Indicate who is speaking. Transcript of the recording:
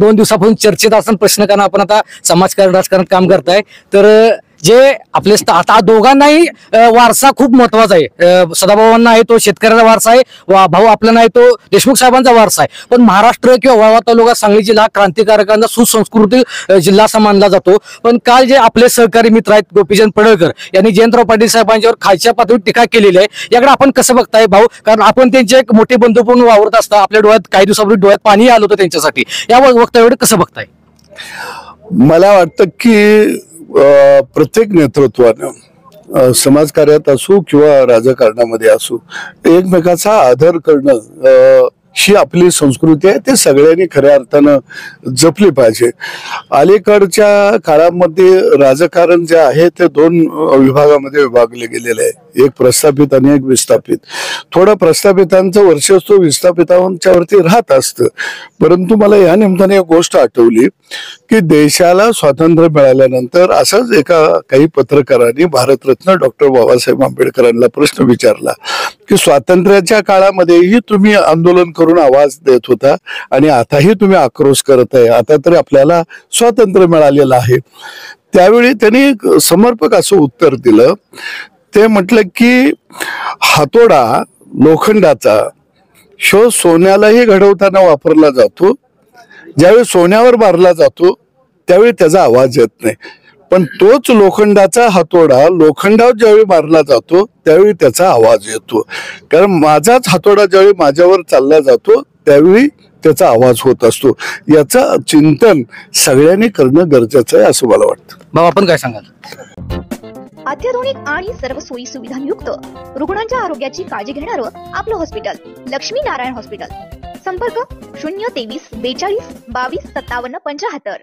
Speaker 1: 2 दिवसापासून चर्चेत असताना प्रश्न कारण आपण आता समाजकारण राजकारण काम करताय तर जे आपले आता दोघांनाही वारसा खूप महत्वाचा आहे। सदाभाऊंना आहे तो शेतकऱ्याचा वारसा आहे, भाऊ आपला नाही तो देशमुख साहेबांचा वारसा आहे। पण महाराष्ट्र किंवा वाळवा तालुका सांगली जिल्हा क्रांतिकारकांचा सुसंस्कृत जिल्हा असा मानला जातो। पण काल जे आपले सहकारी मित्र आहेत गोपीचंद पडळकर यांनी जयंतराव पाटील साहेबांच्यावर खालच्या पातळीवर टीका केलेली आहे, याकडे आपण कसं बघताय भाऊ? कारण आपण त्यांचे एक मोठे बंधू म्हणून वावरत असता आपल्या डोळ्यात काही दिवसापूर्वी डोळ्यात पाणी आलं होतं त्यांच्यासाठी, या वक्तव्याकडे कसं बघताय?
Speaker 2: मला वाटतं की प्रत्येक नेतृत्वानं समाजकार्यात असो किंवा राजकारणामध्ये असो एकमेकाचा आदर करणं ही आपली संस्कृती आहे, ते सगळ्यांनी खऱ्या अर्थानं जपली पाहिजे। अलीकडच्या काळामध्ये राजकारण जे आहे ते 2 विभागामध्ये विभागले गेलेले आहे, एक प्रस्थापित आणि एक विस्थापित। थोडं प्रस्थापितांचं वर्चस्व विस्थापितांच्या वरती राहत असतं, परंतु मला या निमित्ताने एक गोष्ट आठवली की देशाला स्वातंत्र्य मिळाल्यानंतर असंच काही पत्रकारांनी भारतरत्न डॉक्टर बाबासाहेब आंबेडकरांना प्रश्न विचारला की स्वातंत्र्याच्या काळामध्येही तुम्ही आंदोलन करून आवाज देत होता आणि आताही तुम्ही आक्रोश करत आहे, आता तरी आपल्याला स्वातंत्र्य मिळालेलं आहे। त्यावेळी त्यांनी समर्पक असं उत्तर दिलं, ते म्हटलं की हातोडा लोखंडाचा शो सोन्यालाही घडवताना वापरला जातो, ज्यावेळी सोन्यावर मारला जातो त्यावेळी त्याचा आवाज येत नाही, पण तोच लोखंडाचा हातोडा लोखंडावर ज्यावेळी मारला जातो त्यावेळी त्याचा आवाज येतो। कारण माझाच हातोडा ज्यावेळी माझ्यावर चालला जातो त्यावेळी त्याचा आवाज होत असतो। याचं चिंतन सगळ्यांनी करणं गरजेचं आहे असं मला वाटतं।
Speaker 1: भाऊ आपण काय सांगाल?
Speaker 3: अत्याधुनिक आणि सर्व सोयी सुविधांयुक्त रुग्णांच्या आरोग्याची काळजी घेणारं आपलं हॉस्पिटल लक्ष्मी नारायण हॉस्पिटल। संपर्क 023 42 22 57 75।